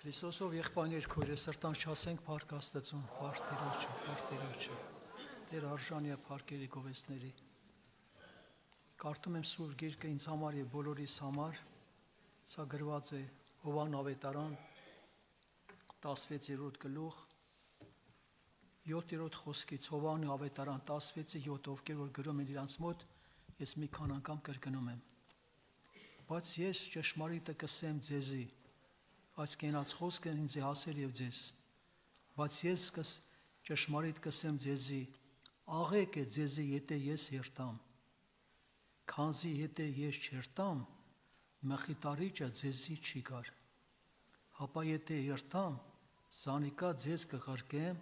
Հիսուսով եղբայրներ քույրեր սրտանց չասենք փառք Աստծուն, փառք Տիրոջը, Տեր արժանի է փառքերի գովեստների։ Կարդում եմ Սուրբ Գիրքը ինձ համար եւ բոլորիս համար, սա գրված է Հովհաննես ավետարան 16-րդ գլուխ 7-րդ խոսքից, Հովհաննես ավետարան 16-7, ովքեր որ գրում են իրանց մոտ, ես մի քան անգամ կրկնում եմ։ Բայց ես ճշմարիտը կսեմ ձեզի, այս կենաց խոսքը ինձ է հասել եւ ձեզ, բայց ես ճշմարիտ կսեմ ձեզի, աղեք է ձեզի, եթե ես երթամ, քանզի եթե ես չերթամ, մխիթարիչը ձեզի չի գար, հապա եթե երթամ, զանիկա ձեզ կղրկեմ,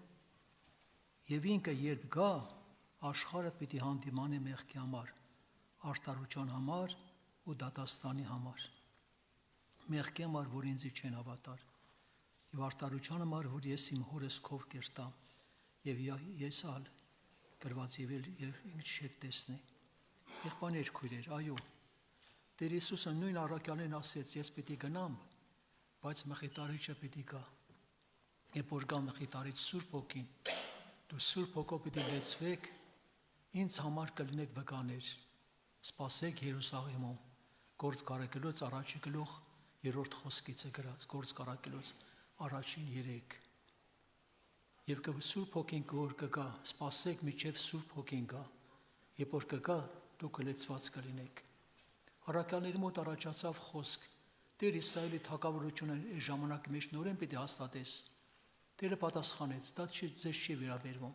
եւ ինքը երբ գա, աշխարհը պիտի հանդիմանե մեղքի համար, արդարության համար ու դատաստանի համար։ Մեղքի համար, որ ինձի չեն հավատար, եւ արդարության համար, որ ես իմ հորս քով կերտամ, եւ ես ալ գրված եւ ինչ չեք տեսնի։ Եղբայրներ քույրեր, այո, Տեր Հիսուսը նույն առաքյալին ասեց, ես պիտի գնամ, բայց մխիթարիչը պիտի գա։ Երբ որ գա մխիթարիչ Սուրբ Հոգին, դու Սուրբ Հոգով պիտի լեցվեք, ինձ համար կլինեք վկաներ, սպասեք Երուսաղեմում, Գործ Կարագելոց առաջի գլուխ 3-րդ խոսքից է գրած, Գործ Կարագելոց առաջին 3։ Եվ Սուրբ Հոգին որ կգա, սպասեք մինչև Սուրբ Հոգին գա, երբ որ կգա, դուք կլեցված կլինեք։ Առաքյալների մոտ առաջացավ խոսք, Տեր Իսրայելի թագավորությունը այս ժամանակի մեջ նորեն պիտի հաստատես։ Տերը պատասխանեց, դա ձեզ չի վերաբերվում։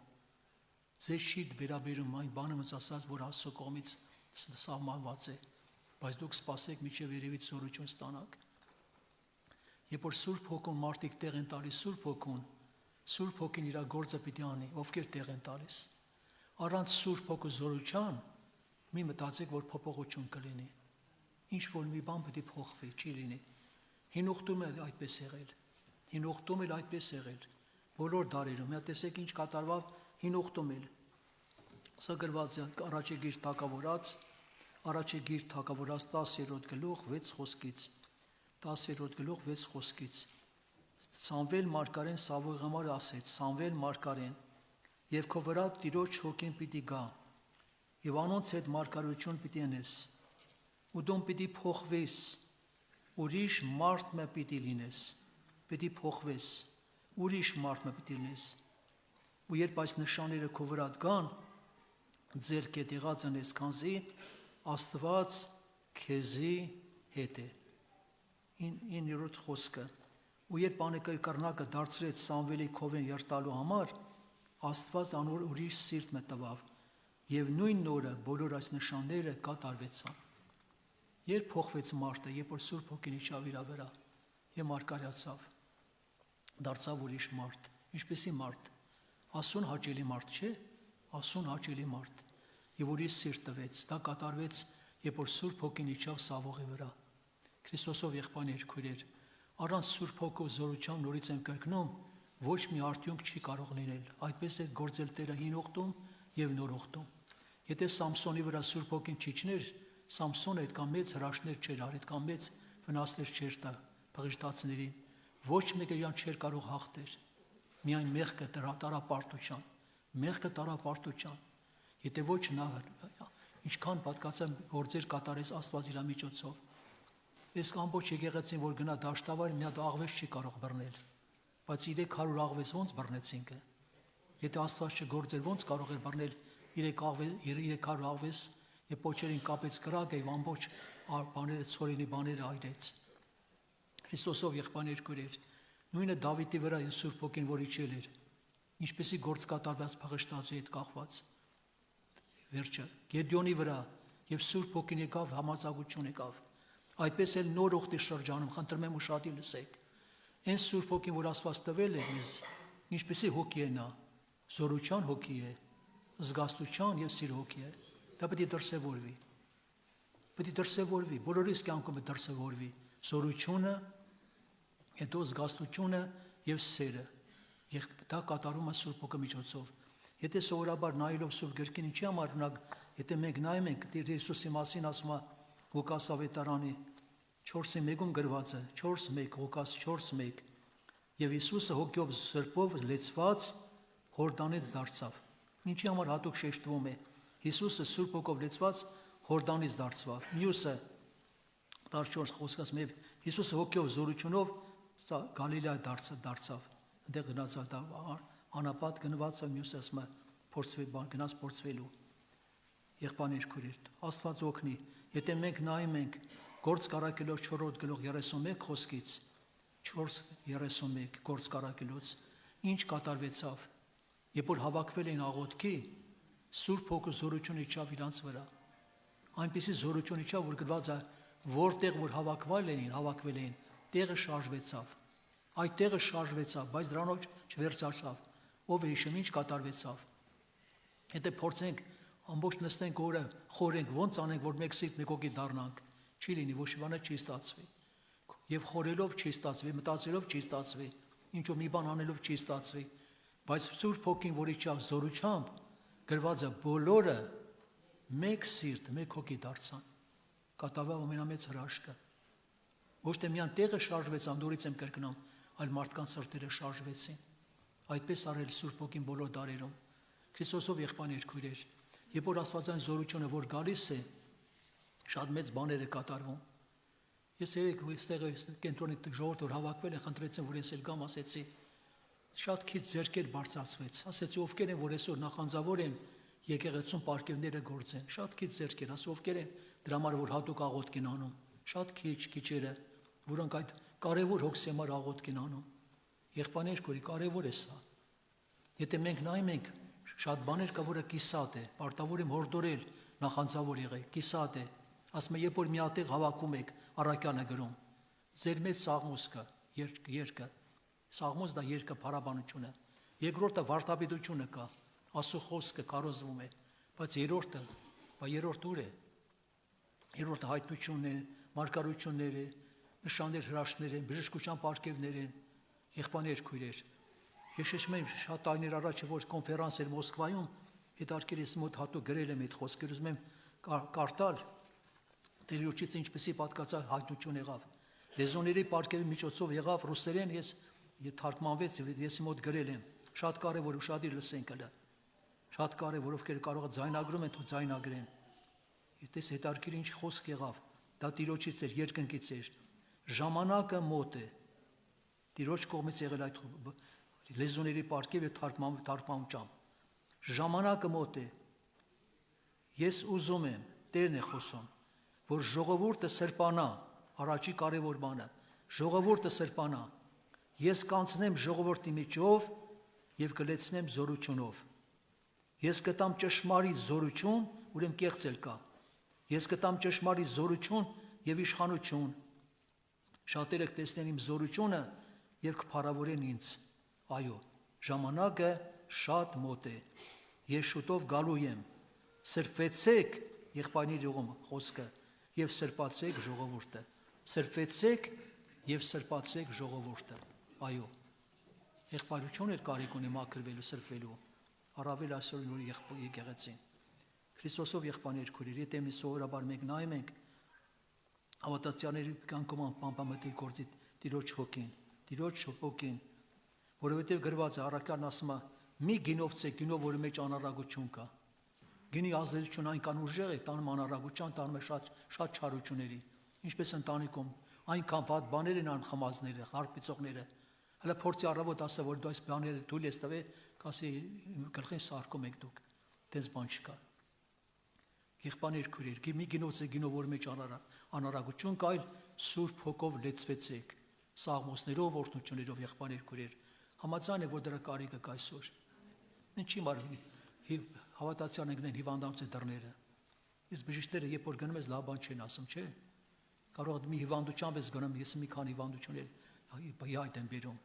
Ձեզ չի վերաբերում այն բանը, ոնց ասած, որ Աստծո կողմից սահմանված է, բայց դուք սպասեք մինչև երևից զորություն ստանաք։ Երբ որ Սուրբ Հոգուն մարդիկ տեղ են տալիս Սուրբ Հոգին իր գործը պիտի անի, ովքեր տեղ են տալիս։ Առանց Սուրբ Հոգու զորության մի մտածեք, որ փոփոխություն կլինի։ Ինչ որ մի բան պետք է փոխվի, չի լինի։ Հին ուխտում էլ այդպես եղել։ Բոլոր դարերում, մի տեսեք ինչ կատարվավ հին ուխտում էլ։ Սա գրված է առաջի գիր թագավորած 10-րդ գլուխ 6 խոսքից։ 10-րդ գլուխ 6 խոսքից Սամվել մարգարեն Սավուղամարը ասեց, Սամվել մարգարեն, եւ քո վրա Տիրոջ Հոգին պիտի գա, եւ անոնց հետ մարգարություն պիտի անես, ու դու պիտի փոխվես, ուրիշ մարդ մը պիտի լինես, պիտի փոխվես, ուրիշ մարդ մը պիտի լինես, ու երբ այս նշանները քո վրա գան, ձեր կետ եղած անես, քանզի Աստված քեզի հետ է։ 9-րդ խոսքը ու երբ անկրկրնակը դարձրեց Սամվելի քովեն երտալու համար, Աստված անոր ուրիշ սիրտ մտավ, եւ նույն օրը բոլոր այս նշանները կատարվեցան։ Երբ փոխվեց մարդը, երբ որ Սուրբ Հոգին իջավ իր վրա, եւ մարգարեացավ, դարձավ ուրիշ մարդ, ինչպեսի մարդ, ասուն հաճելի մարդ չէ, ասուն հաճելի մարդ, եւ ուրիշ սիրտ տվեց, դա կատարվեց, երբ որ Սուրբ Հոգին իջավ Սավողի վրա։ Քրիստոսով եղբայրներ քույրեր, առանց Սուրբ Հոգու զորության նորից եմ կրկնում, ոչ մի արդյունք չի կարող լինել։ Այդպես է գործել Տերը հին ուխտում եւ նոր ուխտում։ Եթե Սամսոնի վրա Սուրբ Հոգին չիջներ, Սամսոնը այդքան մեծ հրաշքներ չէր արել, այդքան մեծ վնասներ չէր տա փղիշտացիներին։ Ոչ մեկը իրան չէր կարող հաղթել։ Միայն մեղքը տարապարտության։ Եթե ոչ նա ինչքան պատկացան գործեր կատարեց Աստված իր միջոցով։ Այս ամբողջ եկեղեցին, որ գնա դաշտավար, մի հատ աղվես չի կարող բռնել, բայց 300 աղվես ոնց բռնեցինք։ Եթե Աստված չգործեր, ոնց կարող էր բռնել 300 աղվես, եւ պոչերին կապեց կրակը եւ ամբողջ բաները ցորենի բաները այրեց։ Քրիստոսով եղբայրներ քույրեր, նույնը Դավիթի վրա Սուրբ Հոգին որ իջել էր, ինչպեսի գործ կատարված փղշտացի հետ կախված։ Վերջը Գեդեոնի վրա եւ Սուրբ Հոգին եկավ, համաձայնություն եկավ։ Այդպես էլ նոր ուխտի շրջանում խնդրում եմ ուշադի լսեք։ Այն Սուրբ Հոգին, որ Աստված տվել է մեզ, ինչպեսի հոգի է նա, զորության հոգի է, զգաստության եւ սիրո հոգի է։ Դա պետք է դրսևորվի, բոլորիս կյանքում է դրսևորվի զորությունը, հետո զգաստությունը եւ սերը։ Դա կատարում է Սուրբ Հոգու միջոցով։ Եթե սովորաբար նայելով Սուրբ Գրքին, ինչի համար ունակ, եթե մենք նայում ենք Տեր Հիսուսի մասին ասում է Ղուկաս ավետարանի 4:1-ում գրված է, 4:1, Ղուկաս 4:1, եւ Հիսուսը հոգով սրբով լեցված Հորդանից դարձավ։ Ինչի համար հատուկ շեշտվում է Հիսուսը սուրբ հոգով լեցված Հորդանից դարձավ։ Մյուսը 14 խոսքած մեկ Հիսուսը հոգով զորությունով Գալիլեա դարձավ։ Այնտեղ գնացավ անապատ գնված է մյուսը ասում է փորձվել գնաց փորձվելու։ Եղբայրներ քույրեր, Աստված օգնի, եթե մենք նայում ենք Գործ Կարակելոց 4-րդ գլուխ 31 խոսքից 4:31 Գործ Կարակելոց ինչ կատարվեցավ, երբ որ հավաքվել էին աղոթքի, Սուրբ Հոգու զորությունը իջավ իրանց վրա։ Այնպիսի զորություն իջավ, որ գրված է, որտեղ որ հավաքվել էին, տեղը շարժվեցավ։ Այդ տեղը շարժվեցավ, բայց դրանով չվերջացավ։ Ով է հիշում ինչ կատարվեցավ։ Եթե փորձենք ամբողջ նստենք օրը խորենք, ոնց անենք, որ մեկ սիրտ մեկ հոգի դառնանք, չի լինի, ոչ մի բան չի ստացվի։ Եվ խորելով չի ստացվի, մտածելով չի ստացվի, ինչ-որ մի բան անելով չի ստացվի, բայց Սուրբ Հոգին, որ իջավ զորությամբ, գրված է բոլորը մեկ սիրտ, մեկ հոգի դարձան։ Կատարվավ ամենամեծ հրաշքը։ Ոչ թե միայն տեղը շարժվեցան, դուրից եմ կրկնում, այլ մարդկանց սրտերը շարժվեցին։ Այդպես արել Սուրբ Հոգին բոլոր դարերում։ Քրիստոսով եղբայրներ քույրեր, երբ որ Աստվածային զորությունը որ գալիս է, շատ մեծ բաներ է կատարվում։ Ես երեք այստեղ կենտրոնի ժողովուրդ որ հավաքվել են, խնդրեցին, որ ես էլ գամ, ասեցի, շատ քիչ ձեռքեր բարձրացվեց։ Ասեցի, ովքեր են, որ այսօր նախանձավոր են եկեղեցուն պարգևները գործեն։ Շատ քիչ ձեռքեր, ասո ովքեր են դրա համար որ հատուկ աղոթք են անում։ Շատ քիչերը, որոնք այդ կարևոր հոգսի համար աղոթք են անում։ Եղբայրներ քույրիկ, կարևոր է սա։ Եթե մենք նայում ենք, շատ բաներ կա, որը կիսատ է, պարտավոր եմ հորդորել, նախանձավոր եղեք, կիսատ է։ Ասում եմ, երբ որ միատեղ հավաքում եք, առաքյանը գրում, ձեր մեջ սաղմոս կա, երկը, սաղմոս դա երկը փառաբանությունը։ Երկրորդը վարդապետությունը կա, Աստծո խոսքը կարոզվում է, բայց երրորդը ուր է։ Երրորդը հայտնությունն է, մարգարություններ է, նշաններ հրաշքներ են, բժշկության պարգևներ են, եղբայրներ քույրեր։ Ես հիշում եմ շատ տարիներ առաջ որ կոնֆերանս էր Մոսկվայում, հետարքերից մոտ հատուկ գրել եմ այդ խոսքը, ուզում եմ կարդալ Տերյոջից ինչպեսի պատկացա հայտնություն եղավ։ Լեզուների պարգևի միջոցով եղավ ռուսերեն, ես թարգմանվեց, ես մոտ գրել եմ։ Շատ կարևոր ուշադիր լսենք հələ։ Շատ կարևոր ովքեր կարող է ձայնագրում են, თუ ձայնագրեն։ Այդպես հետարքիր ինչ խոսք եղավ, դա Տիրոջից էր, երկնքից էր։ Ժամանակը մոտ է։ Տիրոջ կողմից եղել այդ լեզուների պարգևը թարգմանությամբ։ Ժամանակը մոտ է։ Ես ուզում եմ, Տերն է խոսում, որ ժողովուրդը սրբանա, առաջի կարևոր բանը, ժողովուրդը սրբանա։ Ես կանցնեմ ժողովրդի միջով եւ կլեցնեմ զորությունով։ Ես կտամ ճշմարիտ զորություն, ուրեմն կեղծել կա։ Ես կտամ ճշմարիտ զորություն եւ իշխանություն։ Շատերը կտեսնեն իմ զորությունը եւ կփառավորեն ինձ։ Այո, ժամանակը շատ մոտ է։ Ես շուտով գալու եմ։ Սրբեցեք, եղբայրների ուղում խոսքը, եւ սրբացեք ժողովուրդը։ Սրբեցեք եւ սրբացեք ժողովուրդը։ Այո։ Եղբայրություն էր կարիք ունի մաքրվելու, սրբվելու։ Առավել այսօր նոր եկեղեցին։ Քրիստոսով եղբայրներ քույրեր, եթե մենք սովորաբար մենք նայում ենք հավատացյալների կյանքում անպամպամտի գործի Տիրոջ հոգին, որովհետև գրված է առաքյալն ասում է՝ մի գինովցե, գինով որի մեջ անառագություն կա։ Գինի ազդեցություն այնքան ուժեղ է, տանում անառագության, տանում է շատ չարությունների, ինչպես ընտանիքում, այնքան վատ բաներ են անում խմածները, հարբեցողները։ Հələ փորձի առավոտ ասա, որ դու այս բաները թույլ ես տվել, կասի գլխին սարքում եք դուք, դες բան չկա։ Եղբայրներ քույրեր, մի գինովցե, գինով որի մեջ անառագություն կա, այլ Սուրբ Հոգով լեցվեցեք, սաղմոսներով, օրհնություններով եղբայրներ քույրեր։ Համաձայն է, որ դրա կարիքը կա այսօր։ Ինչի՞ մարդ հավատացյալ ընկնեն հիվանդանոցի դռները։ Իսկ բժիշկները երբ որ գնում ես լավ բան չեն ասում, չէ՞։ Կարող է մի հիվանդությամբ ես գնում, ես մի քանի հիվանդություններ այդ եմ բերում։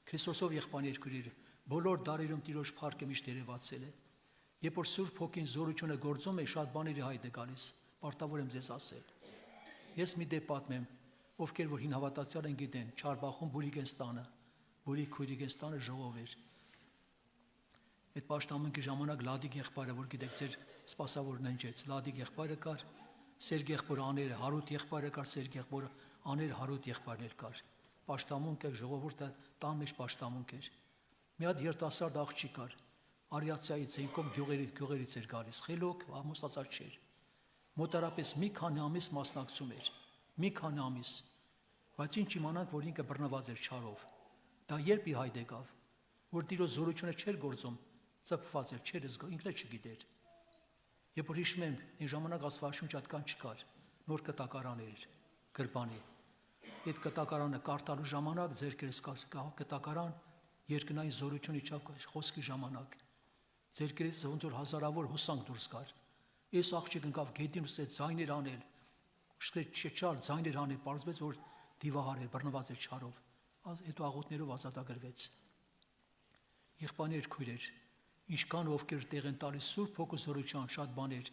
Քրիստոսով եղբայրներ քույրեր, բոլոր դարերում Տիրոջ փառքը միշտ երևացել է։ Երբ որ Սուրբ Հոգին զորությունը գործում է, շատ բաների հայտ է գալիս։ Պարտավոր եմ ձեզ ասել։ Ես մի դեպք պատմեմ, ովքեր որ հին հավատացյալ են գիտեն, Չարբախում Բուրի Քույրիգենստանը ժողով էր։ Այդ պաշտամունքի ժամանակ Լադիկ եղբայրը, որ գիտեք, ձեր սպասավորն ընջեց, Լադիկ եղբայրը կար, Սերգ եղբորը աները, Հարութ եղբայրը կար, Սերգ եղբորը աները, Հարութ եղբայրն էլ կար։ պաշտամունք է, ժողովուրդը տան մեջ պաշտամունք էր։ Մի հատ երիտասարդ աղջիկ կար, Արիացիայից ինքով գյուղերից էր գալիս, խելոք, ամուսնացած չէր։ Մոտարապես մի քանի ամիս մասնակցում էր, մի քանի ամիս, բայց ինչ իմանանք, որ ինքը բռնված էր չարով։ Դա երբ ի հայտ եկավ, որ Տիրոջ զորությունը չէր գործում, ծփված էր, չէր զգա, ինքն էլ չգիտեր։ Երբ որ հիշում եմ, այն ժամանակ Աստվածաշունչ այդքան չկար, նոր կտակարան էր, գրբանի։ Այդ կտակարանը կարդալու ժամանակ ձերքերս կտակարան երկնային զորություն իջավ խոսքի ժամանակ։ Ձերքերից ոնց որ հազարավոր հոսանք դուրս գար։ Այս աղջիկ ընկավ գետին ու ձայներ անել, չչալ ձայներ անել, պարզվեց որ դիվահար էր, բռնված էր չարով։ Հետո աղոթներով ազատագրվեց։ Եղբայրներ, քույրեր, ինչքան ովքեր տեղ են տալիս Սուրբ Հոգու զորության շատ բաներ,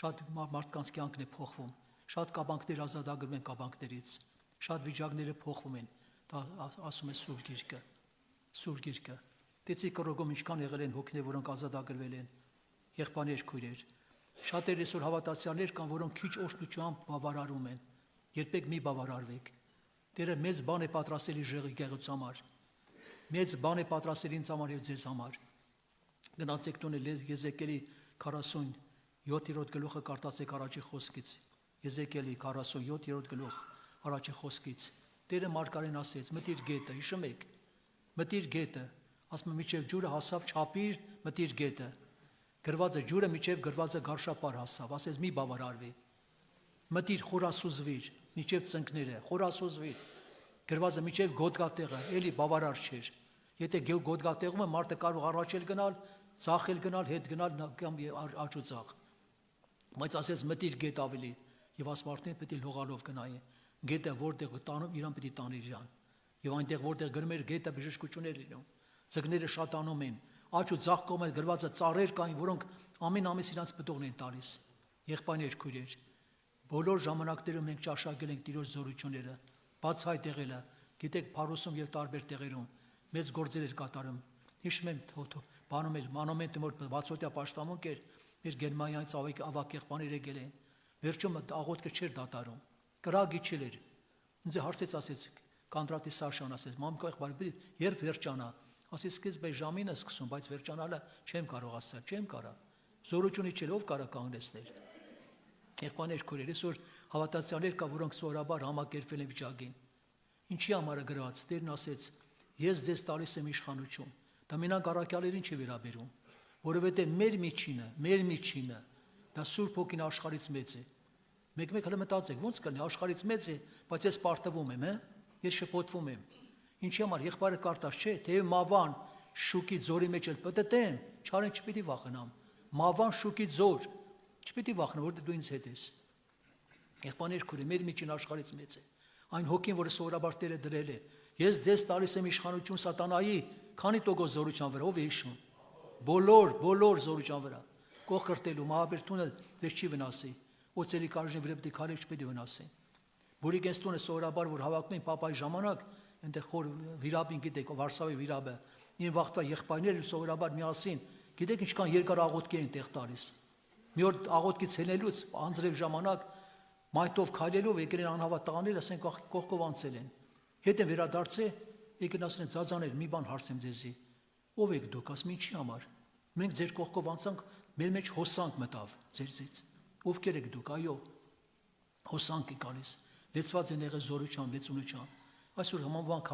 շատ մարդկանց կյանքն է փոխվում, շատ կաբանքներ ազատագրվում են կաբանքներից, շատ վիճակները փոխվում են, դա ասում է Սուրբ Գիրքը, Սուրբ Գիրքը։ Տեցի կրոգում ինչքան եղել են հոգիներ, որոնք ազատագրվել են, եղբայրներ, քույրեր։ Շատեր այսօր հավատացյալներ կան, որոնք քիչ օշտությամբ բավարարում են, երբեք մի բավարարվեք։ Տերը մեծ բան է պատրաստել իր ժողովի գեղեցու համար, մեծ բան է պատրաստել ինձ համար եւ ձեզ համար։ Գնացեք տուն Եզեկիելի 47-րդ գլուխը կարդացեք առաջի խոսքից, Եզեկիելի 47-րդ գլուխ առաջի խոսքից։ Տերը Մարգարեն ասեց. մտիր գետը, հիշում եք, մտիր գետը, ասում է միջև ջուրը հասավ չափիր, մտիր գետը։ Գրված է ջուրը միջև գրված է գարշապար հասավ, ասեց մի բավարարվի։ Մտիր խորասուզվիր, միջև ծնկները, խորասուզվիր։ Գրված է միջև գոտկատեղը, էլի բավարար չէր։ Եթե գոտկատեղում է մարդը կարող առաջել գնալ, ցախել գնալ, հետ գնալ կամ աճուծախ։ Բայց ասեց մտիր գետ ավելի, եւ ասմարտին պետք է լողալով գնային։ Գետը որտեղ տանում իրան պետք է տաներ իրան։ Եվ այնտեղ որտեղ գրում էր գետը բժշկություններ լինում։ Ձկները շատանում են, աճ ու ձախ կողմը գրված է ծառեր կային, որոնք ամեն ամիս իրանց պտուղն են տալիս։ Եղբայրներ, քույրեր, բոլոր ժամանակներում մենք ճաշակել ենք Տիրոջ զորությունները, բացահայտ եղել է, գիտեք, Փարոսում եւ տարբեր տեղերում մեծ գործեր էր կատարում։ Հիշում եմ բանում էր մանոմենտը որ 60-յա պաշտամունք էր, մեր Գերմանիայից ավակ եղբայրներ եկել են։ Վերջում աղոթքը չէր դատարում, կրագի չեր։ Ինձ հարցեց ասեց Կանդրատի Սաշան ասեց մամկա եղբայր երբ վերջանա, ասեց սկիզբը ժամին է սկսում, բայց վերջանալը չեմ կարող ասել, չեմ կարող։ Զորությունի չէ ով կարող կանգնեցնել։ Եղբայրներ քույրեր, այսօր հավատացյալներ կա, որոնք սովորաբար համակերպվել են վիճակին։ Ինչի համար է գրված, Տերն ասեց. ես ձեզ տալիս եմ իշխանություն։ Դա մենակ առաքյալերին չի վերաբերում, որովհետև մեր միջինը, դա Սուրբ Հոգին աշխարհից մեծ է։ Մեկ հələ մտածեք, ո՞նց կլինի աշխարհից մեծ է, բայց ես պարտվում եմ, ես շփոթվում եմ։ Ինչի համար եղբայրը կարտած չէ, թե մավան շուկի ձորի մեջ էլ պտտեմ, չարեն չպիտի վախենամ։ Մավան շուկի ձոր, չպիտի վախենամ, որտեղ դու ինձ հետ ես։ Եղբայրներ քույրեր, մեր միջին աշխարհից մեծ է։ Այն հոգին, որը սովորաբար Տերը դրել է։ Ես ձեզ տալիս եմ իշխանություն սատանայի, քանի տոկոս զորության վրա, ով է հիշում։ Բոլոր զորության վրա։ Կողքրտելու մահաբերտունը դες չի վնասի։ Օծելի կարժին վրա պետք է քարեր չպետք է վնասի։ Բուրիգենստոնը սովորաբար որ հավաքում են Պապայի ժամանակ, այնտեղ խոր վիրաբին գիտեք, Վարշավի վիրաբը, ին վաղտվա եղբայրները սովորաբար միասին, գիտեք ինչքան երկար աղոթքի են տեղ տալիս։ Մի օր աղոթքից ելնելուց անձրև ժամանակ մայթով քայլելով եկել են անհավատ տղաներ, ասենք կողքով անցել են։ Հետ են վերադարձել, եկել ասեն ծածաներ, մի բան հարցեմ ձեզի։ Ով եք դուք, ասում ինչի համար։ Մենք ձեր կողքով անցանք, մեր մեջ հոսանք մտավ ձերից։ Ովքեր եք դուք, այո, հոսանք է գալիս, լեցված են եղել զորությամբ, լեցունությամբ։ Այսօր համավանք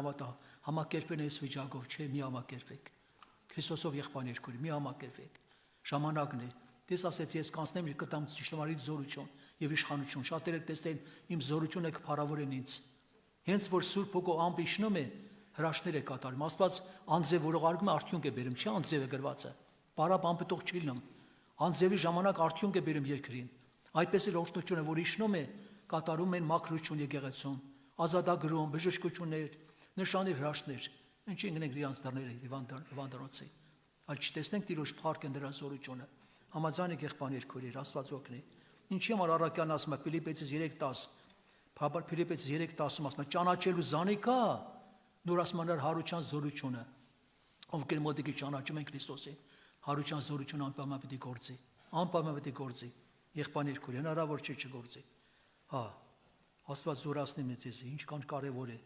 համակերպեն այս վիճակով, չէ, մի համակերպեք։ Քրիստոսով եղբայրներ քույր, մի համակերպեք։ Ժամանակն է։ Տես ասեց, ես կանցնեմ իր կտամ ճշտամարիտ զորություն եւ իշխանություն։ Շատերը տեսնեն իմ զորությունը կփառավորեն ինձ։ Հենց որ Սուրբ Հոգու ամպ իջնում է, հրաշքներ է կատարում։ Աստված անձև որողարկում է, արդյունք է բերում, չէ՞ անձևը գրված է։ Պարապ ամպտող չի լինում։ Անձևի ժամանակ արդյունք է բերում երկրին։ Այդպես էլ օրհնությունը, որ իջնում է, կատարում են մաքրություն եկեղեցում, ազատագրում, բժշկություններ, նշանի հրաշքներ։ Ինչի ընկնենք իրանց դռները հիվանդանոցի։ Այլ չտեսնենք Տիրոջ փառքը դրա զորությունը։ Համաձայն եք եղբայրներ քույրեր, Աստված օգնի։ Ինչի համար առաքյալն ասում է Ֆիլիպպեցիս 3:10, Ֆիլիպպեցիս 3:10-ում ասում է ճանաչելու զանիկա, նոր ասում է հարության զորությունը։ Ովքեր մոտիկի ճանաչում են Քրիստոսին, հարության զորությունը անպայման պետք է գործի։ Անպայման պետք է գործի։ Եղբայրներ քույրեր, հնարավոր չէ չգործի։ Հա, Աստված զորացնի մեզ ձեզ, ինչքան կարևոր է։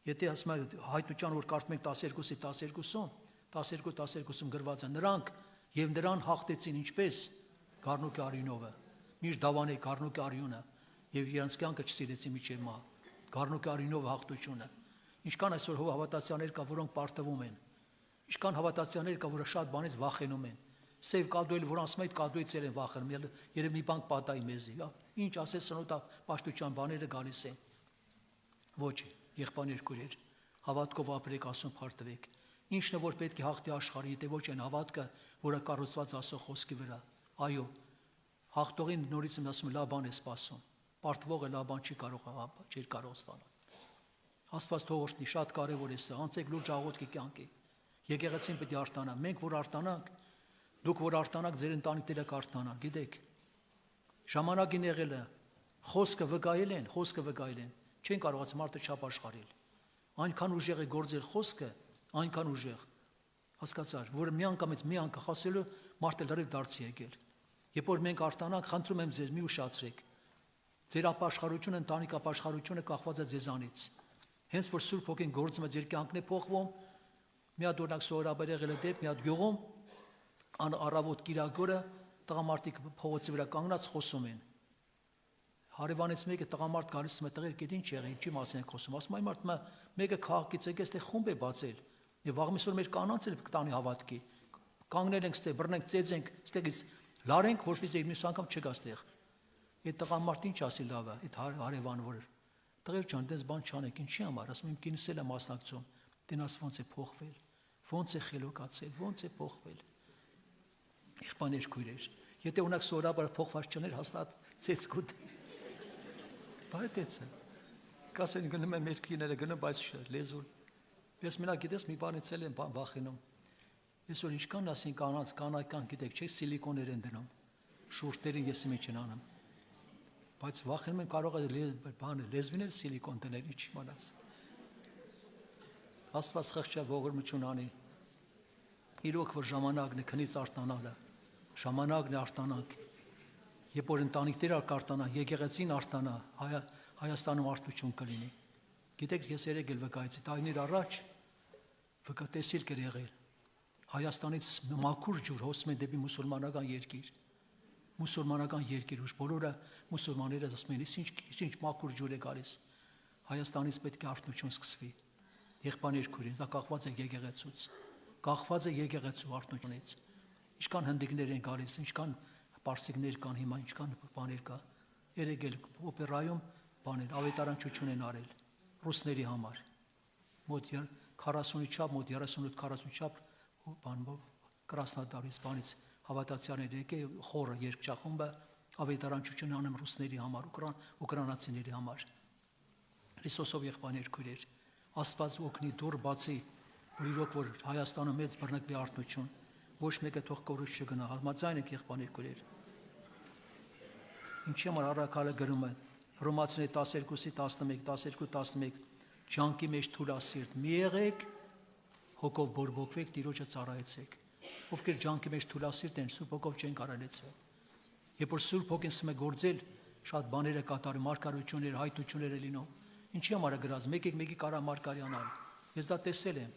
Եթե ասում եմ հայտության որ կարդում ենք 12-ի 12-ում գրված է նրանք եւ նրան հաղթեցին ինչպես Գառնուկի արյունովը միշտ դավանեի Գառնուկի արյունը եւ իրանց կյանքը չսիրեցին միջև մահ Գառնուկի արյունով հաղթությունը ինչքան այսօր հավատացյալներ կա որոնք պարտվում են ինչքան հավատացյալներ կա որը շատ բանից վախենում են սև կադուել որ ասում են այդ կադուից էլ են վախենում երբ մի բան պատայի մեզի ինչ ասես սնոտա պաշտության բաները գալիս են ոչ եղբայրներ քույրեր հավատքով ապրեք ասում փարտվեք ինչն է որ պետք է հաղթի աշխարհը եթե ոչ այն հավատքը որը կառուցված Աստծո խոսքի վրա այո հաղթողին նորից եմ ասում լավ բան է սպասում պարտվողը լավ բան չի կարող ստանալ Աստված թող օրհնի շատ կարևոր է սա անցեք լուրջ աղոթքի կյանքի եկեղեցին պետք է արտանա մենք որ արտանանք դուք որ արտանաք ձեր ընտանիքները կարտանան գիտեք ժամանակին եղել է խոսքը վկայել են չեն կարողացել մարդը չափ աշխարհել այնքան ուժեղ է գործել խոսքը այնքան ուժեղ հասկացար որ մի անգամ ասելու մարդը լրիվ դարձի եկել երբ որ մենք արտանանք խնդրում եմ ձեզ մի ուշացրեք ձեր ապաշխարությունը ընտանիք ապաշխարությունը կախված է ձեզանից հենց որ Սուրբ Հոգին գործում է ձեր կյանքն է փոխվում մի հատ օրինակ սովորաբար եղել է դեպք մի հատ գյուղում առավոտ կիրակորը տղամարդիկ փողոցի վրա կանգնած խոսում են հարևանից մեկը տղամարդ գալիս է տղեր գիտի ինչ եղել ինչի մասին եք խոսում ասում այն մարդը մեկը քաղաքից եկել այստեղ խումբ է բացել եւ վաղ միսօր մեր կանանց էլ կտանի հավատքի կանգնել ենք այստեղ բռնենք ծեծենք այստեղից լարենք որպեսզի մյուս անգամ չգա այստեղ այդ տղամարդը ինչ ասի լավ է այդ հարևանը որ տղեր ջան դες բան չանեք ինչի համար ասում եմ կինս էլ է մասնակցում դենաս ոնց է փոխվել ոնց է խելոքացել ոնց է փոխվել եղբայրներ քույրեր եթե ունակ սովորաբար փոխված չներ հաստատ ծեծկուտ Բայց կասեն գնում եմ մեր կիները գնում բայց լեզուն ես մենակ գիտես մի բանից էլ եմ վախենում այսօր ինչքան ասին կանայական գիտեք չէ սիլիկոներ են դնում շուրթերին ես ինչ են անում բայց վախենում են կարող է բանը լեզվին էլ սիլիկոն դնել ինչ իմանաս Աստված խղճա ողորմություն անի իրոք որ ժամանակն է քնից արտանալը ժամանակն է արտանանք Երբ որ ընտանիքները կարտանան, եկեղեցին արտանա, Հայաստանում արդություն կլինի։ Գիտեք, ես երեք էլ վկայեցի, տարիներ առաջ վկատեսիլ կեր եղել։ Հայաստանից մաքուր ջուր հոսում են դեպի մուսուլմանական երկիր, ուշ բոլորը մուսուլմանները ասում են, ինչ մաքուր ջուր է գալիս։ Հայաստանից պետք է արդություն սկսվի։ Եղբայրներ քույրեր, դա կախված է եկեղեցուց։ Կախված է եկեղեցու արդությունից։ Ինչքան հնդիկներ են գալիս, ինչքան Պարսիկներ կան հիմա ինչքան բաներ կա երեգել օպերայում բաներ ավետարանչություն են արել ռուսների համար մոտ 40-ի չափ մոտ 38-40 չափ բանով Կրասնոդարից բանից հավատացյալներ եկել խորը երկչախումբը ավետարանչություն անեմ ռուսների համար ուկրաինացիների համար Հիսուսով եղբայրներ քույրեր Աստված օգնի դուր բացի որ իրոք որ Հայաստանը մեծ բռնկվի արդություն ոչ մեկը թող կորուս չգնա համաձայն եք եղբայրներ քույրեր Ինչի համար առաքալը գրում է Հռոմացիների 12:11 Ջանքի մեջ թուլասիրտ մի եղեք հոգով բորբոքվեք Տիրոջը ծառայեցեք ովքեր ջանքի մեջ թուլասիրտ են Սուրբ Հոգով չեն կարալեցվել Երբ որ Սուրբ Հոգին սկսում է գործել շատ բաներ է կատարում մարգարություններ հայտություններ է լինում Ինչի համար է գրած մեկի կարա մարգարյանալ Ես դա տեսել եմ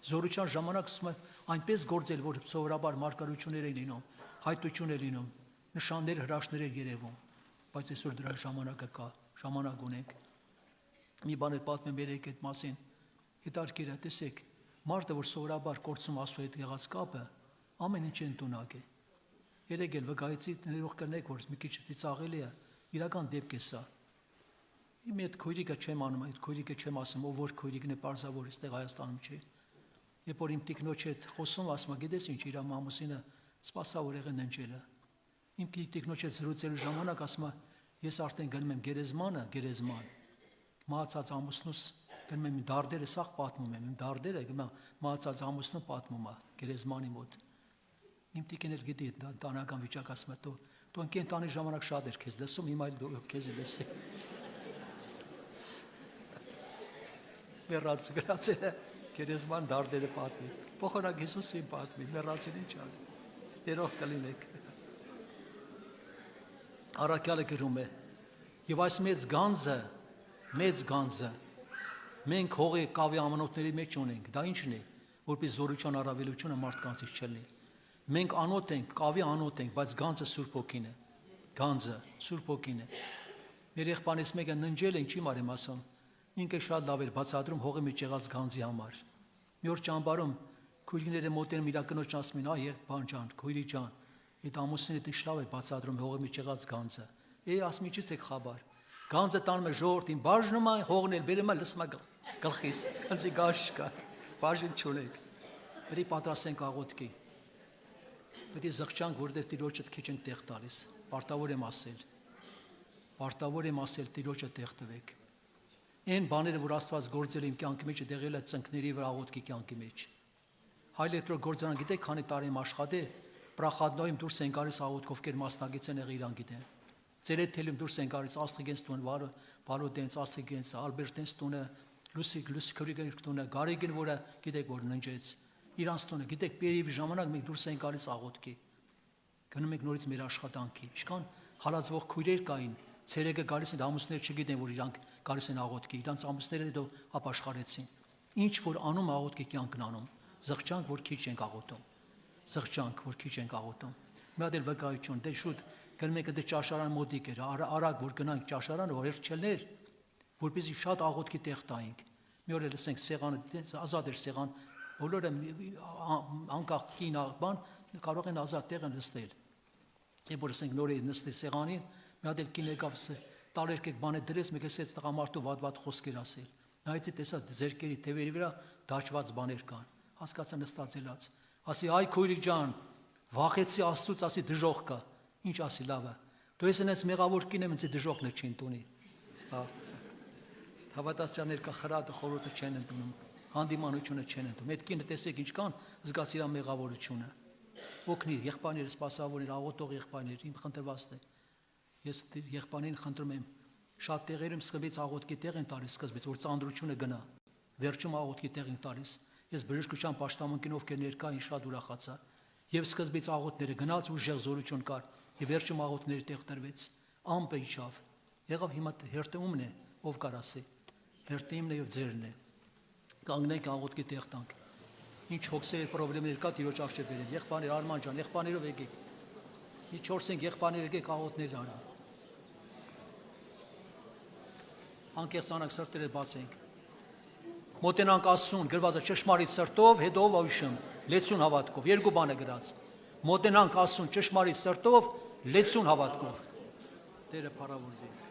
Զորության ժամանակ սկսում է այնպես գործել որ սովորաբար մարգարություններ են լինում հայտություն է լինում նշաններ հրաշքներ են երևում բայց այսօր դրա ժամանակը կա ժամանակ ունենք մի բան է պատմեմ երեք այդ մասին հետարքիր է տեսեք մարդը որ սովորաբար կորցում ասու հետ եղած կապը ամեն ինչ ընդունակ է երեք էլ վկայեցի ներող կլնեք որ մի քիչ ծիծաղելի է իրական դեպք է սա իմ այդ քույրիկը չեմ անում այդ քույրիկը չեմ ասում ով որ քույրիկն է պարզավոր այստեղ Հայաստանում չէ երբ որ իմ տիկնոջ հետ խոսում ասում գիտես ինչ իր մամուսինը սպասավոր եղեն ընջելը Իմ տիկնոջ հետ զրուցելու ժամանակ ասում է ես արդեն գնում եմ գերեզման մահացած ամուսնուս գնում եմ դարդերը սաղ պատմում եմ իմ դարդերը մահացած ամուսնու պատմում է գերեզմանի մոտ իմ տիկին էլ գիտի տանական վիճակ ասում է դու ընկենտանի ժամանակ շատ էր քեզ լսում հիմա էլ դու քեզ լսի մեռած գրածել է գերեզման դարդերը պատմի փոխանակ Հիսուսին պատմի մեռածին ինչ անի երող կլինեք Առաքյալը գրում է եւ այս մեծ գանձը Մենք հողի կավի ամանոթների մեջ ունենք, դա ինչն է, որպես զորության առավելությունը մարդկանցից չլինի։ Մենք անոթ ենք, կավի անոթ ենք, բայց գանձը Սուրբ Հոգին է։ Գանձը Սուրբ Հոգին է։ Մեր եղբայրից մեկը ննջել են, չի մարեմ ասում։ Ինքը շատ լավ էր բացատրում հողի մեջ եղած գանձի համար։ Մի օր ճամբարում քույրիկները մոտենում իր կնոջն ասում են, այ բան ջան, քույրի ջան, այդ ամուսինը ինչ լավ է բացատրում հողի մեջ եղած գանձը։ Ասում ինչից եք խաբար։ Գանձը տանում է ժողովրդին, բաժնում է, հողն էլ բերում է, լսում է գլխիս, ընձի գաշ կա, բաժին չունենք։ Պետք է պատրաստենք աղոթքի։ Պետք է զղջանք, որովհետև Տիրոջը քիչ ենք տեղ տալիս։ Պարտավոր եմ ասել, Տիրոջը տեղ տվեք։ Այն բաները, որ Աստված գործել իմ կյանքի մեջ, դեղել է ծնկների վրա աղոթքի կյանքի մեջ։ Հայ էլեկտրոգործարան գիտեք, քանի տարի եմ աշխատել, Պրախադնոյում դուրս են գալիս աղոթքով կեր մասնագետ են եղել իրան գիտեն։ Ծերեթելում դուրս են գալիս Աստղիկենց տուն, Վարոդենց, Աստղիկենց, Ալբերտենց տունը, Լուսիկ քրիգեր տունը, Գարեգին, որը գիտեք որ ննջեց, իրանց տունը, գիտեք Պերիվի ժամանակ մենք դուրս են գալիս աղոթքի։ Գնում ենք նորից մեր աշխատանքի։ Ինչքան հալածվող քույրեր կային, ցերեկը գալիս են ամուսներ չգիտեն որ իրանք գալիս են աղոթքի, իրանց ամուսները հետո ապաշխարեցին։ Ինչ որ անում աղոթքի կյանքն անում, զղջանք որ քիչ ենք աղոթում։ Զղջանք որ քիչ ենք աղոթում։ Մի հատ էլ վկայություն, դե շուտ գնում եք դե ճաշարան մոտիկ էր, արագ որ գնանք ճաշարանը, որ հերթչելներ, որպեսզի շատ աղոթքի տեղ տայինք։ Մի օր էլ լսենք սեղանը ազատ էր սեղան, բոլորը անկախ կին բան կարող են ազատ տեղ նստել։ Եվ որ ասենք նորի նստի սեղանին, մի հատ էլ կին եկավ տարերկեք բանը դրեց, մեկ էսեց տղամարդու վատ խոսքեր ասել։ Նայեցի տեսա ձերքերի թևերի վրա դաշված բաներ կան։ Հասկացա նստած ելած։ Ասի այ քույրիկ ջան, վախեցի Աստծուց, ասի դժոխք կա։ Ինչ ասի լավ է։ Դու ես այնպես մեղավոր կին եմ, ինձ դժոխքն է չին տունի։ Հա։ Հավատացյալներ կա խրատը խորհուրդը չեն ընդունում, հանդիմանությունը չեն ընդունում։ Այդ կինը տեսեք ինչքան զգաց իր մեղավորությունը։ Օգնի եղբայրները սպասավորներ, աղոթող եղբայրներ, իմ խնդրվածն է։ Ես եղբայրներին խնդրում եմ, շատ տեղերում սկզբից աղոթքի տեղ են տալիս սկզբից, որ ծանրությունը գնա։ Վերջում աղոթքի տեղ են տալիս։ Ես բժշկության պաշտամունքին ովքեր ներկա էին շատ ուրախացա։ Եվ սկզբից աղոթները գնաց ուժեղ զորություն կար, եւ վերջում աղոթքների տեղ տրվեց։ Ամպը իջավ։ Եղավ հիմա հերթը ումն է, ով կար ասի։ Հերթը իմն է եւ ձերն է։ Կանգնենք աղոթքի տեղ տանք։ Ինչ հոգսեր խնդիրներ կա Տիրոջ առջև բերեն։ Եղբայրներ Արման ջան, եղբայրներով եկեք։ Մի 4-5 եղբայրներ եկեք աղոթներ արա։ Անկեղծանակ սրտերը բացենք։ Մոտենանք Աստծուն, գրված է ճշմարիտ սրտով, հետո ովիշում, լեցուն հավատքով, երկու բան է գրած։ Մոտենանք Աստծուն ճշմարիտ սրտով, լեցուն հավատքով։ Տերը փառավորվի։